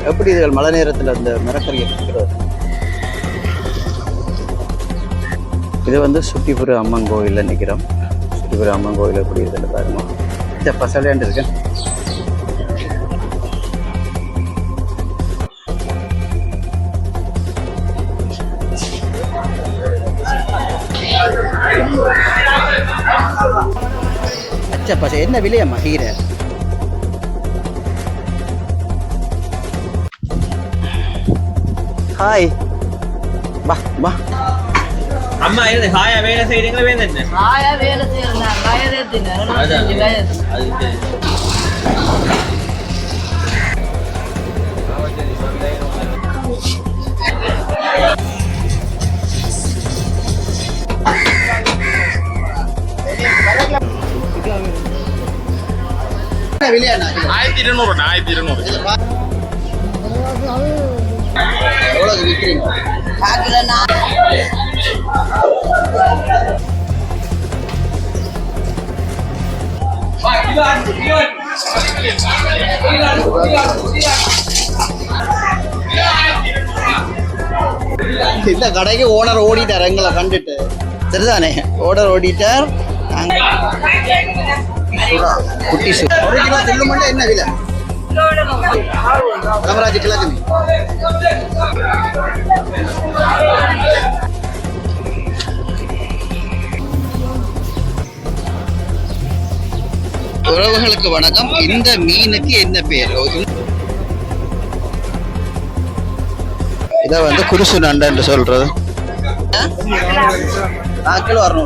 எப்படி இதுகள் மழை நேரத்தில் அந்த மரக்கறியை பிடிக்கிறது? இது வந்து சுட்டிபுர அம்மன் கோயிலில் நிற்கிறோம். சுட்டிபுர அம்மன் கோயில் எப்படி இருக்குன்னு பாருங்க. பசலையாண்டு இருக்கேன். அச்சா பசை என்ன விலையம்மா கீரை? ஹாய் வா வா அம்மா என்ன ஹாயா வேலை செய்றீங்களா வேலை என்ன? ஹாயா வேலை செய்யலாம். வயது எத்தனை? 65 வயது. அது விலையா? 1200. 1200. எவ்வளவு விற்கிறீங்க? இந்த கடைக்கு ஓனர் ஓடிட்டார் எங்களை கண்டுட்டு. சரிதானே, ஓனர் ஓடிட்டார். குட்டி ஒரு கிலோ தில்லு மட்டும் என்ன விலை? காமராஜ் கிழக்கு உறவுகளுக்கு வணக்கம். இந்த மீனுக்கு என்ன பேர்? இதை வந்து குருசு நண்டு என்று சொல்றது. கிலோ 600.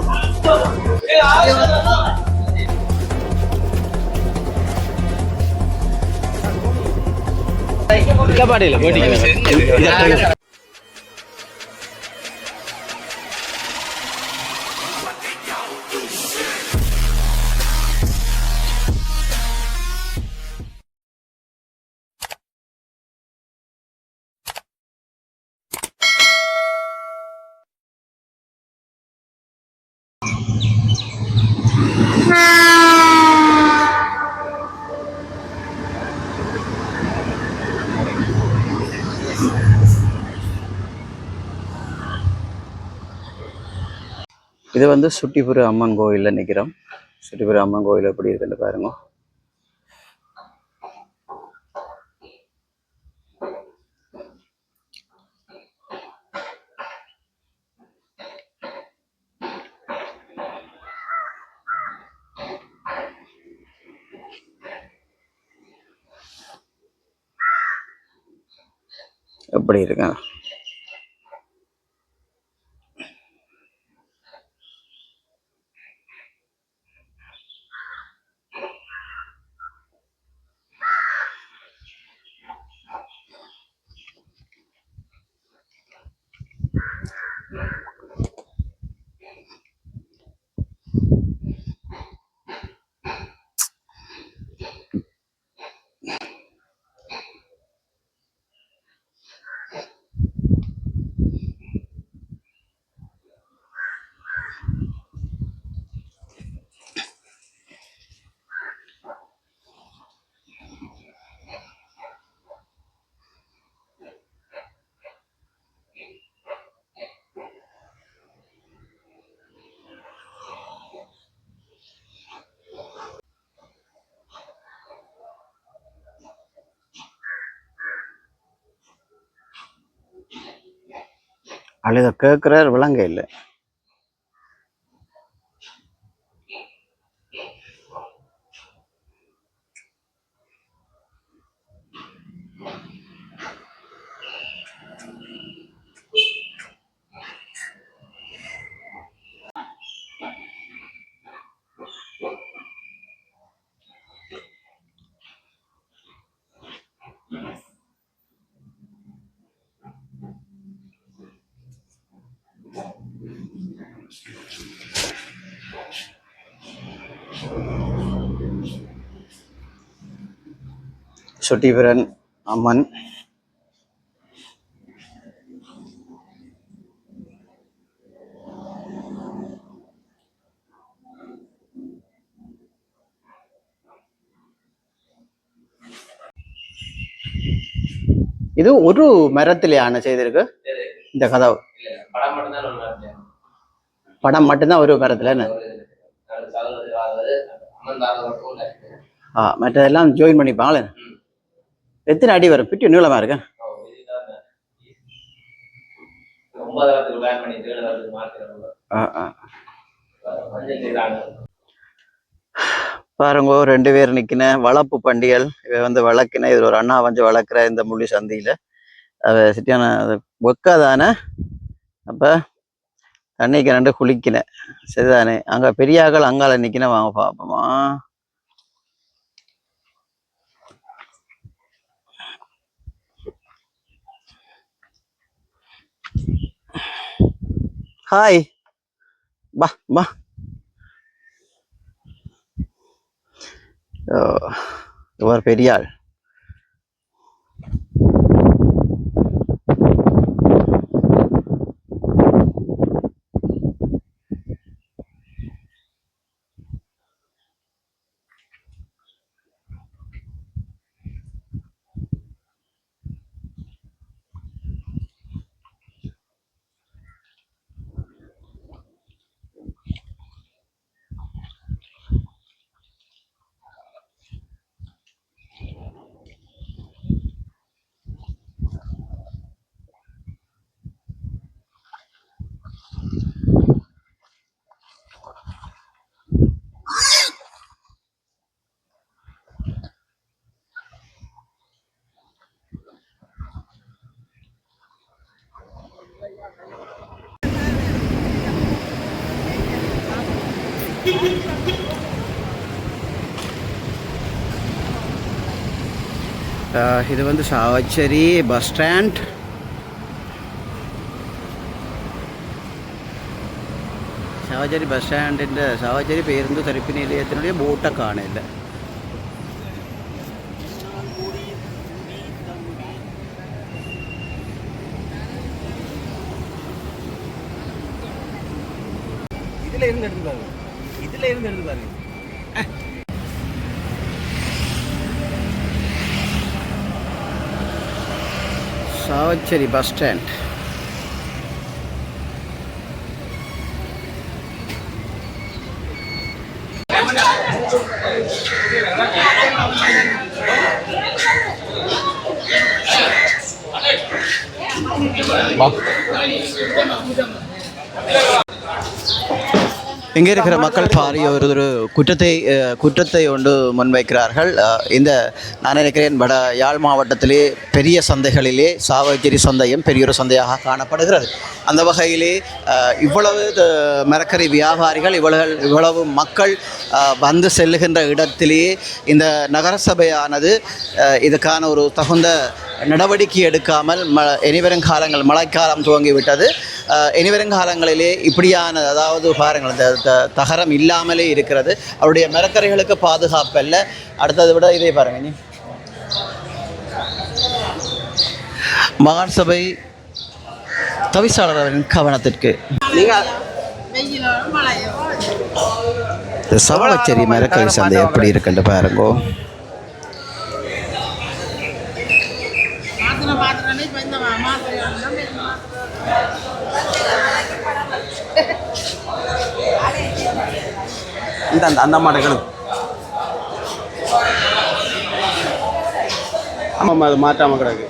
இது வந்து சுட்டிபுர அம்மன் கோயிலில் நிற்கிறோம். சுட்டிபுர அம்மன் கோயில் எப்படி இருக்குன்னு பாருங்க. எப்படி இருக்கேன்? அழுத கேட்குறார், விளங்க இல்லை. சுட்டிபுரன் அம்மன் இது ஒரு மரத்திலேயான செய்திருக்கு இந்த கதவு. படம் மட்டும்தான் ஒண்ணு இருக்கு. படம் மட்டும்தான் ஒரு மரத்துல என்ன? மற்றதெல்லாம் ஜாயின் பண்ணிப்பாங்களே. எத்தனை அடி வரும்? பிட்டி நீளமா இருக்கு. பாருங்க 2 பேர் நிக்கின வளர்ப்பு பண்டிகள். இவ வந்து வளர்க்கின இது ஒரு அண்ணா வந்து வளர்க்குற இந்த முள்ளி சந்தையில அவ சிட்டியான வெக்காதானே. அப்ப தண்ணிக்கு 2 குளிக்கின சரிதானே. அங்க பெரியாக்கள் அங்கால நிக்கின வாங்க பாப்போமா. ஹாய் பா பா. இவர் பெரியாள். இது வந்து Chavakachcheri bus stand. Chavakachcheri bus സ്റ്റാൻഡിൻ്റെ സാവച്ചേരി പേருந்து തരിപ്പ് നിലയത്തിനുള്ളിൽ ബോട്ടൊക്കെ കാണില്ല. இதுல இருந்து எடுத்து பாருங்க. Chavakachcheri bus stand. இங்கே இருக்கிற மக்கள் பாரிய ஒரு குற்றத்தை ஒன்று முன்வைக்கிறார்கள். இந்த நான் நினைக்கிறேன் வட யாழ் மாவட்டத்திலே பெரிய சந்தைகளிலே சாவச்சேரி சந்தையும் பெரியொரு சந்தையாக காணப்படுகிறது. அந்த வகையிலே இவ்வளவு மரக்கறி வியாபாரிகள் இவ்வளவு மக்கள் வந்து செல்லுகின்ற இடத்திலேயே இந்த நகரசபையானது இதுக்கான ஒரு தகுந்த நடவடிக்கை எடுக்காமல் இனிவரும் காலங்கள் மழைக்காலம் துவங்கிவிட்டது. இனிவரும் காலங்களிலே இப்படியான அதாவது பாருங்கள் இந்த தகரம் இல்லாமலே இருக்கிறது. அவருடைய மரக்கரைகளுக்கு பாதுகாப்பு அல்ல. அடுத்ததை விட இதே பாருங்க. மாகாண சபை தவிசாளர் அவரின் கவனத்திற்கு சாவச்சேரி மரக்கறி சந்தை எப்படி இருக்குன்னு பாருங்கோ. அந்த மாடுகளும் ஆமாம் அது மாற்றாமல் கிடக்கு.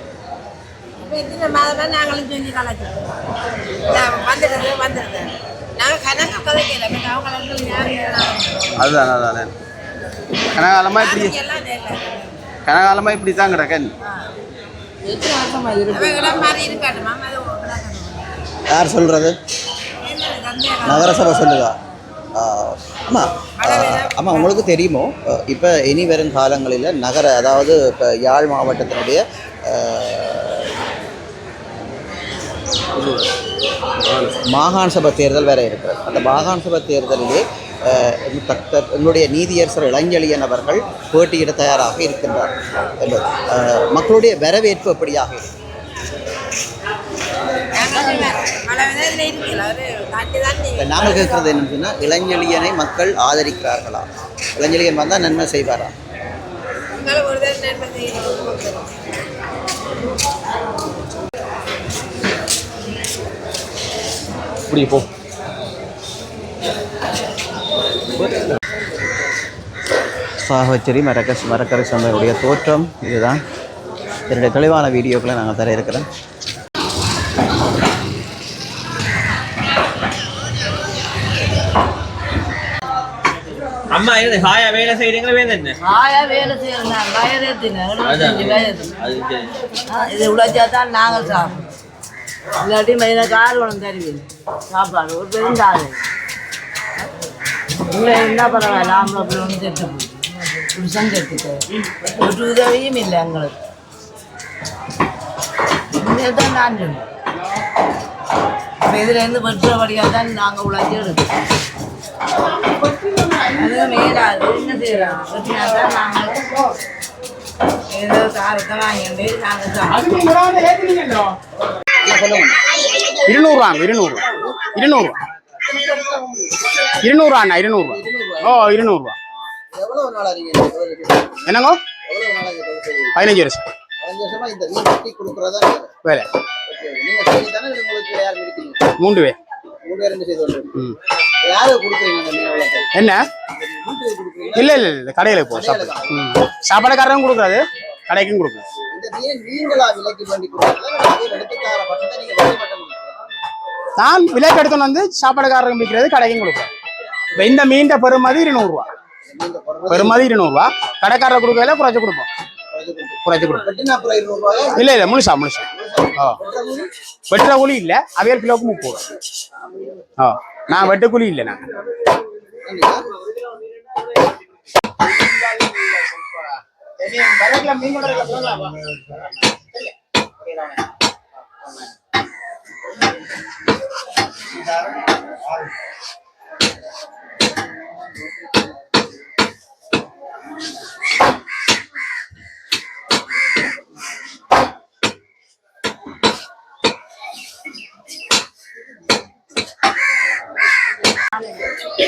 அதுதான் கனகாலமாக இப்படி தான் கிடக்கன். யார் சொல்றது? நகரசபை சொல்லுதா? ஆமாம் ஆமாம். உங்களுக்கு தெரியுமோ இப்போ இனி வரும் காலங்களில் அதாவது இப்போ யாழ் மாவட்டத்தினுடைய மாகாண சபை தேர்தல் வேற இருக்கிறது. அந்த மாகாண சபை தேர்தலிலே எங்களுடைய நீதியரசர் இளஞ்செழியன் அவர்கள் போட்டியிட தயாராக இருக்கின்றார் என்பது மக்களுடைய வரவேற்பு எப்படியாக இருக்கு? நாங்கள் கேட்கறது என்னன்னு சொன்னால் இளஞ்செழியனை மக்கள் ஆதரிக்கிறார்களா? இளஞ்செழியன் வந்தால் நன்மை செய்வாரா? இப்படி போ. சாகச்சேரி மரக்கறி சந்தையுடைய தோற்றம் இதுதான். இதனுடைய தெளிவான வீடியோக்களை நாங்கள் தர இருக்கிறோம். அம்மா இது ஹாயா வேலை செய்றீங்களா வேந்தன்னு ஆயா வேலை செய்யணும் நான் வயதத்தினேன் 75 வயது. இது உழைச்சா தான் நாங்கள் சாப்பிடுவோம். இல்லாட்டி மெயினாக கார் உணவு தருவீங்க சாப்பாடு ஒரு பெருந்தாள் இல்லை என்ன பரவாயில்ல ஆம்பளை பிள்ளை ஒன்று செத்து போகுது புருஷன் செத்துட்டு ஒரு உதவியும் இல்லை எங்களுக்கு. இனிமேல் தான் நான் சொன்னேன் இப்போ இதுலேருந்து பெற்றபடியாக தான் நாங்கள் உழைச்சி எடுக்கோம். அது மேலாது என்ன செய்யலாம் வெட்டினா தான் நாங்கள் ஏதோ காரத்தை வாங்கிட்டு நாங்கள் சாப்பிடுவோம். 200 அண்ணா 200. ஓ 200. எவ்வளவு நாளாக என்னங்கோ எவ்வளவு நாளாக 15 வருஷம் 15 வருஷமா இந்த மீன் கட்டி கொடுக்குறதா வேலை. நீங்க செய்து தானே உங்களுக்கு யார் இருக்கீங்க? 3 பேர். 3 பேர் என்ன செய்து கொண்டு யாரு கொடுக்குறீங்க அந்த மீன் வளர்க்க? என்ன இல்ல கடையில போ சாப்பாடுக்காரரும் கொடுக்குறாரு கடைக்கும் கொடுக்குறது. இந்த மீன் நீங்களா விலைக்கு வேண்டி கொடுக்குறீங்களா எடுத்துக்கார பட்டத்தை நீங்க விலை மட்டும் நான் விலைக்கு எடுத்துன்னு வந்து சாப்பாடுக்காரரும் விற்கிறது கடைக்கும் கொடுக்குறேன். இப்போ இந்த மீன் பெருமதி 200 ரூபா. பெருமதி 200 ரூபா. கடைக்காரர் கொடுக்கல குறைச்சு கொடுப்போம். குறைச்சு கொடுப்போம். இல்ல முழுசா. வெட்டுற கூலி இல்ல அவையல் கிலோக்கு 30 ரூபா. நான் வெட்டு கூலி இல்லை. நான்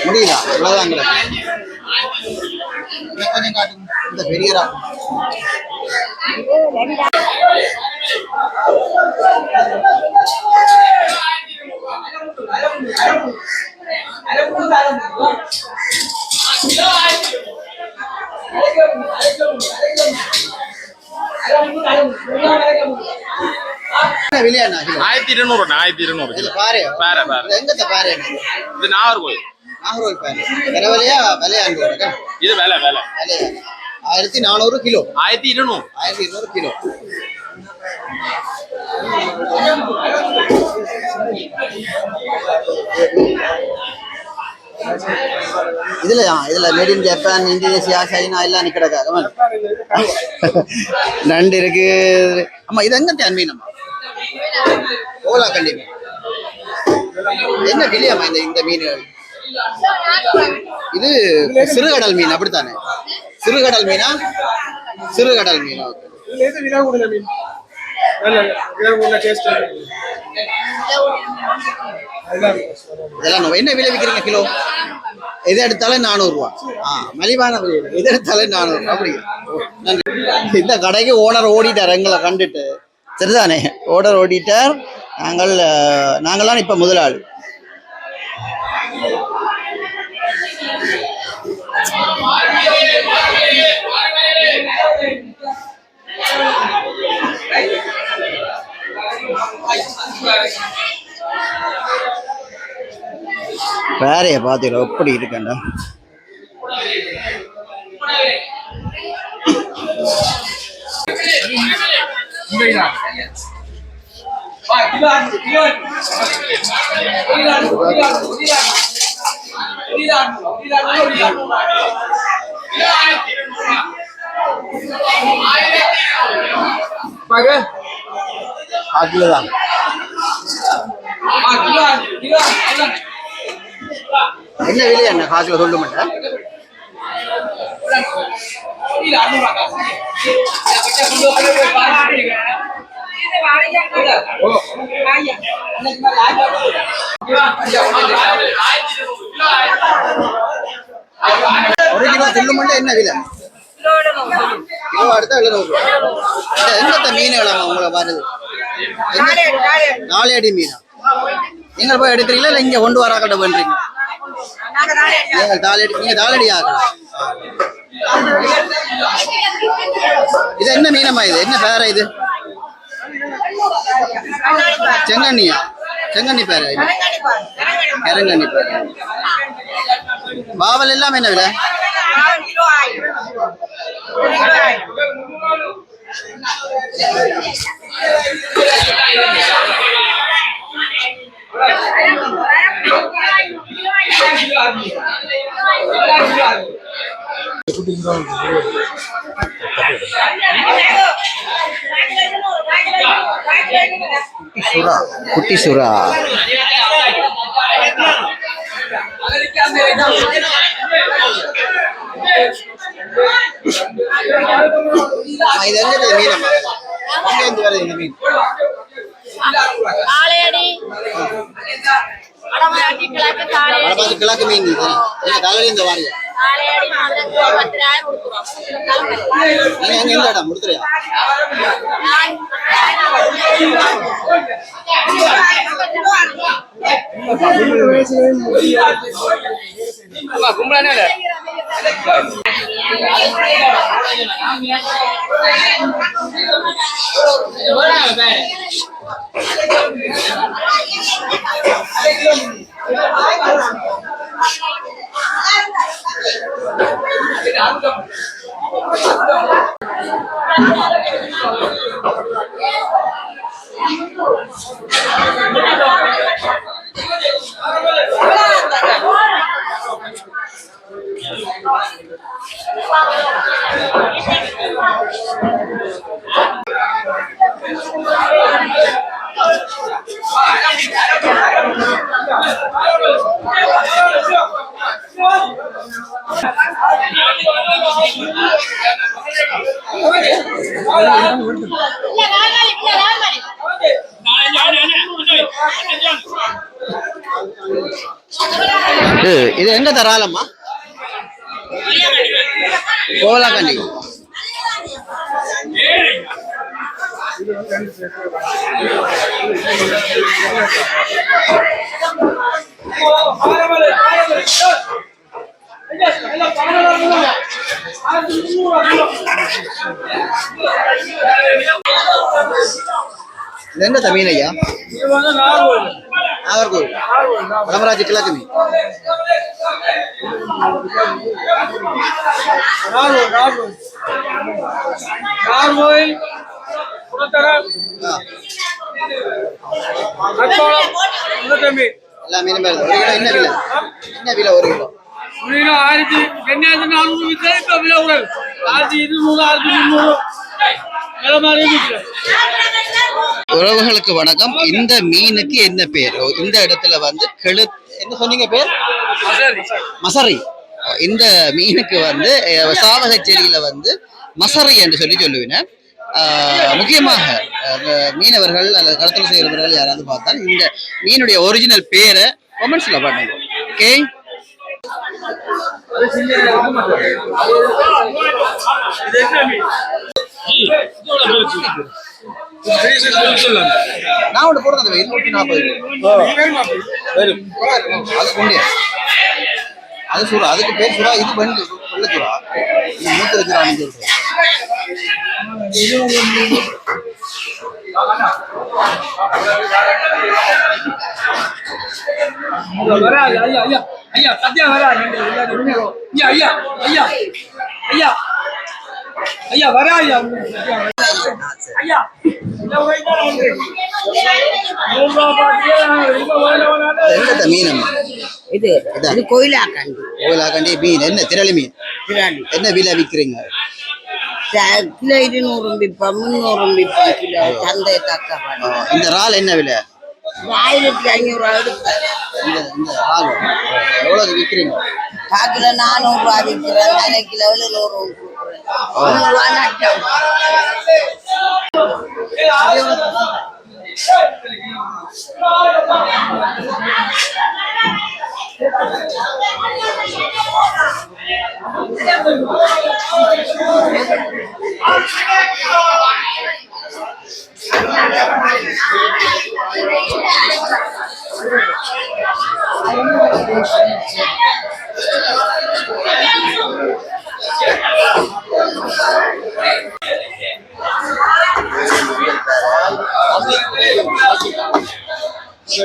முடியுதா? அவ்வளவுதான். கொஞ்சம் காட்டுங்க இந்த பெரியரா. விலையாண்ணா 1200. பாரு பாரு எங்கத்த பாரு இது நாகர்கோவில். நாகர்கோவில் பாரு விலை விலையா விலையாண்டு இது வேலை 1400 கிலோ. 1200 கிலோ. இதுல made in Japan, Indonesia, China எல்லாம் நிக்கிறக்காக நண்டு இருக்கு. ஆமா இது எங்க மீன் அம்மா? ஓலா கண்டி மீன். என்ன விலையாமா இந்த மீன்? இது சிறுகடல் மீன் அப்படித்தானே? சிறுகடல் மீனா? சிறுகடல் மீனா? இதெல்லாம் என்ன விலை விற்கிறீங்க கிலோ? எது எடுத்தாலும் 400 ரூபா. மலிவான விலை. எது எடுத்தாலும் 400 அப்படி. இந்த கடைக்கு ஓனர் ஓடிட்டார் எங்களை கண்டுட்டு. சரிதானே? ஓனர் ஓடிட்டார். நாங்கள்லாம் இப்ப முதலாளி. வேறைய பாத்தீங்களா எப்படி இருக்கேன்டா? அதுலதான் என்ன விலை? என்ன காசுல சொல்ல மாட்டேன். ஒரு கிலோ சொல்ல மாட்டேன். என்ன விலை? கிலோ எடுத்தா 700 ரூபா. எங்கத்த மீன் கிழமை உங்களை வருது? நாலு அடி மீனா? நீங்கள் போய் எடுக்கிறீங்களா இல்லை இங்கே கொண்டு வராக்கிட்ட பண்ணுறீங்க? நீங்கள் தாளடி ஆகலாம். இது என்ன மீனம்மா? இது என்ன பேரா? இது செங்கண்ணியா? செங்கண்ணி பேரா? இது கரங்கண்ணி பேரா? பாவல் எல்லாம் என்ன விலை? சுறா, குட்டி சுறா. இது எங்க மீனம்மா? எங்க இருந்து வருது இந்த மீன்? கிழக்கு மீன். தலைவலி இந்த வாரியா? நீங்க எங்க இந்த இடம் முடித்துறியா? கும்பலானே இது எங்க தராலம்மா? கோலாக்கண்டி. இது எங்க மீன் ஐயா? நாகர்கோவில் வடமராட்சி கிழக்கு மீன். எல்லா மீனும் என்ன விலை? என்ன விலை ஒரு கிலோ? உறவுகளுக்கு வணக்கம். இந்த மீனுக்கு என்ன பேர்? இந்த இடத்துல வந்து என்ன சொன்னீங்க பேர்? மசரி. இந்த மீனுக்கு வந்து சாவகச்சேரியில வந்து மசரி என்று சொல்லுவேன். முக்கியமாக மீனவர்கள் அல்லது கடத்தல் செய்கிறவர்கள் யாராவது பார்த்தால் இந்த மீனுடைய ஒரிஜினல் பேரை கமெண்ட்ஸ்ல பண்ணுங்க. ஓகே. நான் ஒன்று போடுறது 240 அது சுறா. அதுக்கு பேர் சுறா. இது வெள்ள சுறா. இது மூத்த சுறான்னு சொல்றேன். இது கோயிலாக்கண்டி. கோயிலாக்கண்டி மீன் என்ன? திரளி மீன். என்ன விலை விற்கிறீங்க? கிலோ 200 விற்போம், 300 விற்போம் கிலோ. சந்தை தக்க. இந்த இறால் என்ன விலை? 1500 எடுப்பேன். இந்த இறால் எவ்வளவு விற்கிறீங்க? காக்கில 400 ரூபா விற்கிறேன். அரை கிலோ 700 ரூபாய்.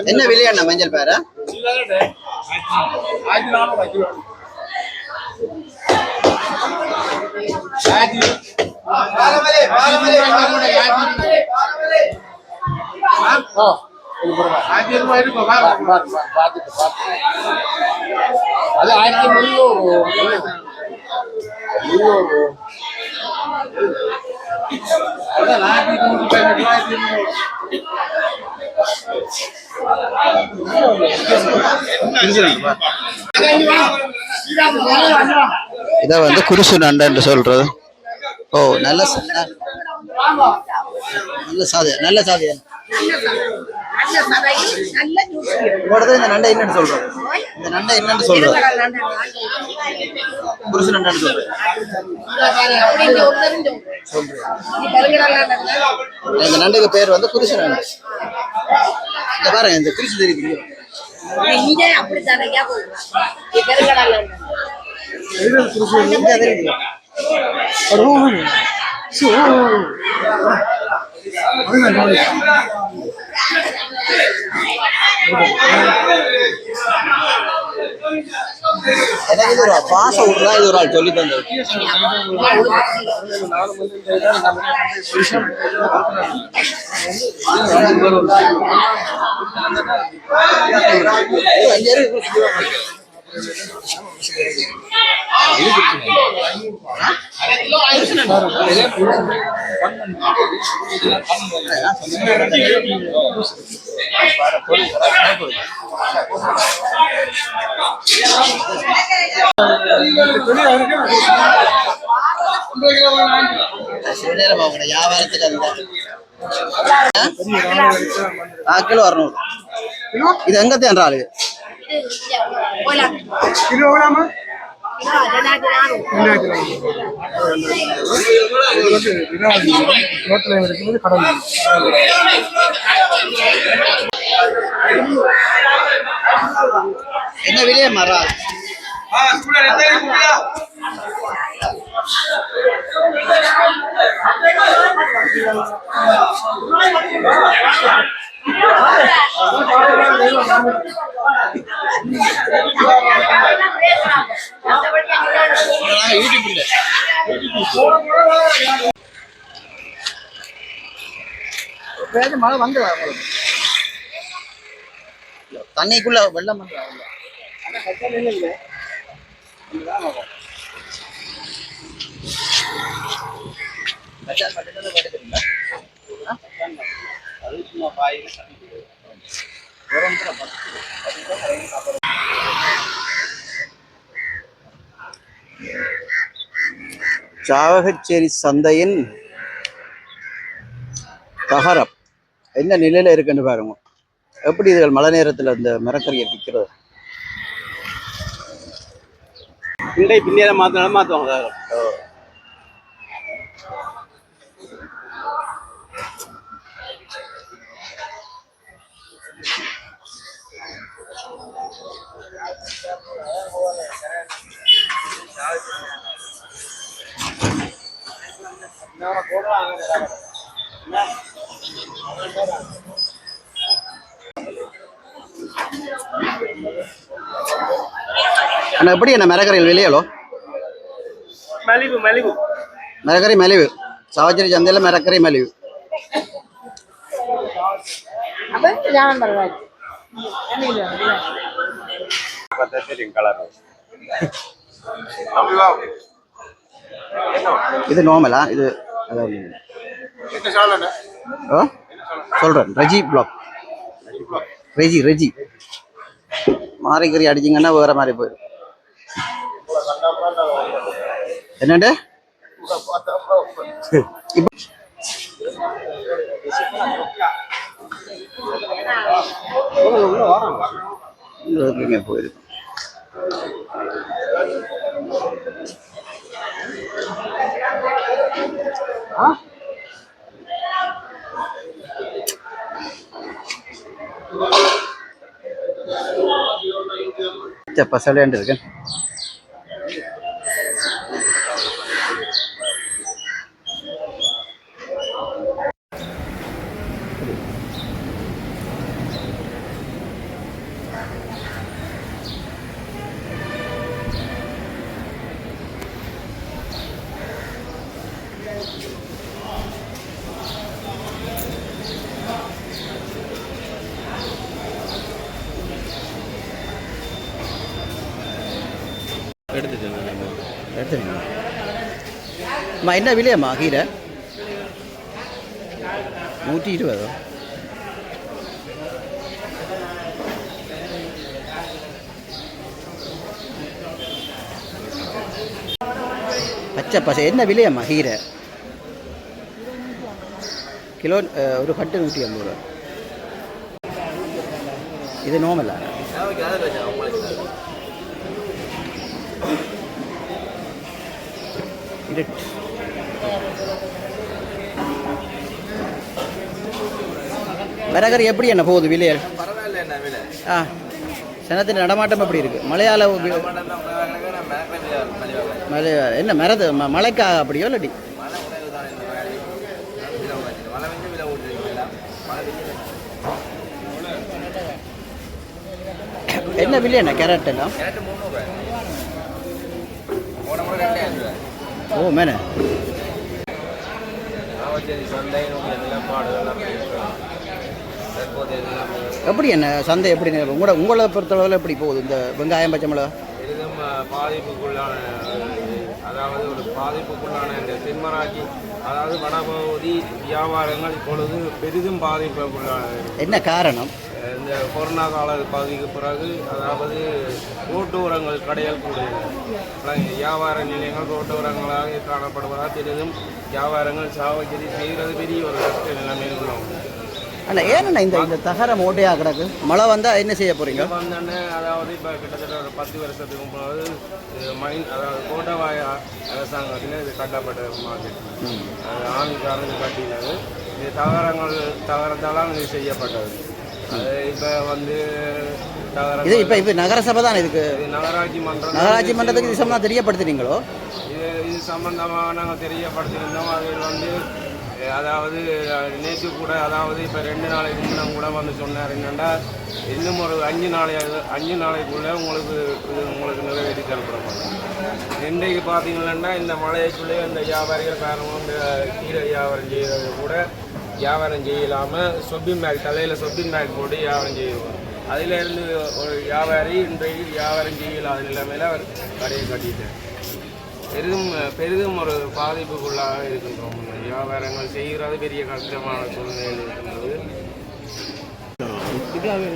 என்ன விலையண்ணா மஞ்சள் பேர? அது 1300 இதை வந்து குருசு நண்டு என்று சொல்றது. ஓ நல்ல நல்ல சாதி, நல்ல சாதி. இந்த நண்டை என்னன்னு சொல்றோம்? இந்த நண்டை என்னன்னு சொல்றோம்? குருசு நண்டான்னு சொல்றேன். இந்த நண்டுக்கு பேர் வந்து குருசு நண்டு. இந்த பாருங்க, இந்த குருசு தெரியுது. எனக்கு இது ஒரு பாச விடுறா, இது ஒரு ஆள் சொல்லி தந்தது. வியாபாரத்துக்கு கிலோ 600. இது எங்க தேன்றாளு? என்ன விலையே மரா? மழை வந்து தண்ணிக்குள்ள வெள்ளம் வந்து சாவகச்சேரி சந்தையின் தகரம் என்ன நிலையில இருக்குன்னு பாருங்க. எப்படி இதுகள் மழை நேரத்தில் இந்த மரக்கறியை விற்கிறது? இண்டை பின்னேற மாத்தினாலும் மாற்றுவாங்க. அண்ணா எப்படி என்ன மரக்கறிகள் விலையோ? மலிவு மலிவு மரக்கறி மலிவு. சாவச்சேரி சந்தையில் மரக்கறி மலிவு. இது நார்மலா? இது சொல்றேன், ரெஜி பிளாக். ரெஜி ரெஜி மாறிக்கறி அடிச்சிங்கன்னா வேற மாதிரி போயிடும். என்னண்டு போயிருக்கு. பசலேண்டு இருக்கு. எடுத்துருங்க. அம்மா என்ன விலையம்மா கீரை? 120. பச்சை பசை என்ன விலையம்மா கீரை? கிலோ ஒரு கட்டு 150 ரூபா. இது நோமலா? வரகரி எப்படி என்ன போகுது விலையல்? ஆ, சனத்தின் நடமாட்டம் எப்படி இருக்கு? மலையாள மலை என்ன மரது மழைக்கா அப்படியோ இல்லாட்டி என்ன விலை என்ன கேரட் எல்லாம்? ஓ மேனே எப்படி என்ன சந்தை எப்படி உங்களை பொறுத்தளவில் எப்படி போகுது இந்த வெங்காயம் பச்சை மிளகா? பெரிதும் பாதிப்புக்குள்ளான, அதாவது ஒரு பாதிப்புக்குள்ளான இந்த தென்மராட்சி, அதாவது வடபகுதி வியாபாரங்கள் இப்பொழுது பெரிதும் பாதிப்புக்குள்ளான. என்ன காரணம்? இந்த கொரோனா கால பகுதிக்கு பிறகு, அதாவது ரோட்டோரங்கள் கடைகள் கூட வியாபார நிலையங்கள் ரோட்டோரங்களாக காணப்படுவதால் பெரிதும் வியாபாரங்கள் சாவச்சேரி செய்கிறது பெரிய ஒரு கஷ்ட நிலைமையில் உள்ளவங்க. ஆனால் ஏன்னா இந்த தகர மூட்டையாக கிடக்கு, மழை வந்தால் என்ன செய்ய போகிறீங்க? வந்தோடனே அதாவது இப்போ கிட்டத்தட்ட ஒரு 10 வருஷத்துக்கு முன்னாடி அதாவது கோட்டவாய அரசாங்கத்தில் இது கட்டப்பட்ட மார்க்கெட், அது ஆணுக்காரங்க கட்டினது. இது தகரத்தாலாம் இது செய்யப்பட்டது. அது இப்போ வந்து இது இப்போ நகரசபை தான் இதுக்கு நகராட்சி மன்றத்துக்கு இது சம்பந்தம் தெரியப்படுத்துறீங்களோ? இது சம்பந்தமாக நாங்கள் தெரியப்படுத்தியிருந்தோம். அதில் வந்து அதாவது நேற்று கூட, அதாவது இப்போ 2 நாளைக்கு முன்ன கூட வந்து சொன்னார் என்னென்னா, இன்னும் ஒரு 5 நாளைக்குள்ளே உங்களுக்கு நிறைவேற்றி தரப்படும். இன்றைக்கு பார்த்தீங்கன்னா இந்த மழைக்குள்ளே இந்த வியாபாரிகள் காரணம் இந்த கீரை வியாபாரம் செய்கிறது கூட வியாபாரம் செய்யலாமல் சொப்பிங் பேக், தலையில் சொப்பிங் பேக் போட்டு வியாபாரம் செய்வோம். அதிலேருந்து ஒரு வியாபாரி இன்றைக்கு வியாபாரம் செய்யலாத நிலைமையில் அவர் கடையை கட்டிட்டார். பெரிதும் ஒரு பாதிப்புக்குள்ளாக இருக்கின்றோம். வியாபாரங்கள் செய்கிறது பெரிய கஷ்டமான சூழ்நிலையில் இருக்கின்றது. அது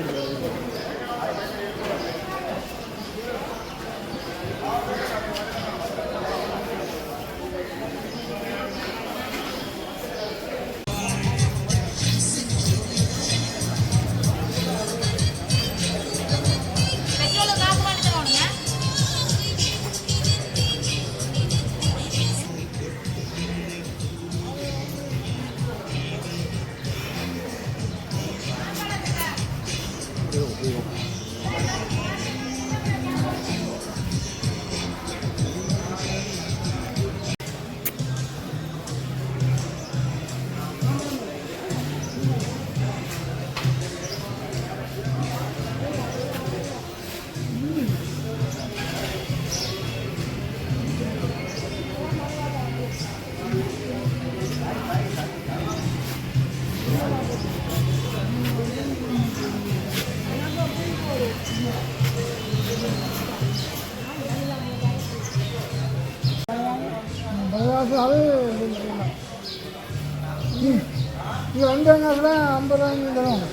இது வெங்காயத்தில் 50 ரூபாய்க்கு தரும்.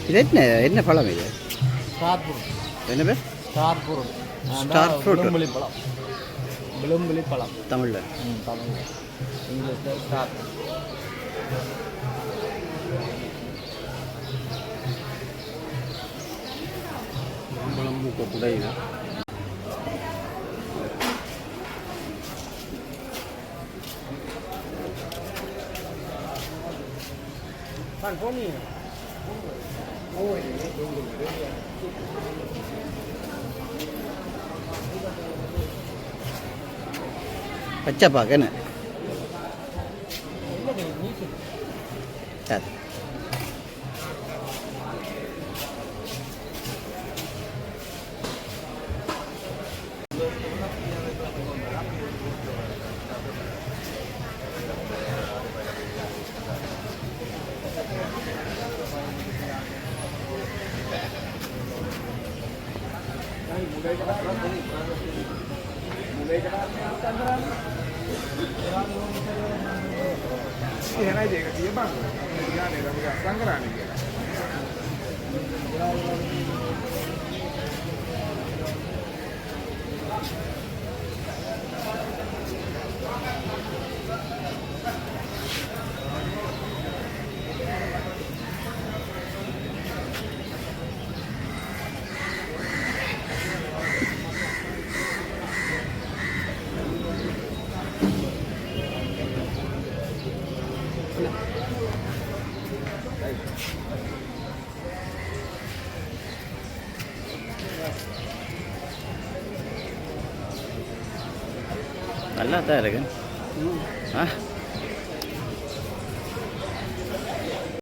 இது என்ன பழம் இது? Star fruit. என்ன பேர்? Star fruit. Star fruit. விளம்புலி பழம். விளம்புலி பழம். தமிழில். தமிழ். இங்கிலீஷில் ஸ்டார். பழம் பூக்கக்கூட இது. பச்சை பாக்கு என்ன? சரி. நல்லா தான் இருக்கு. ஆ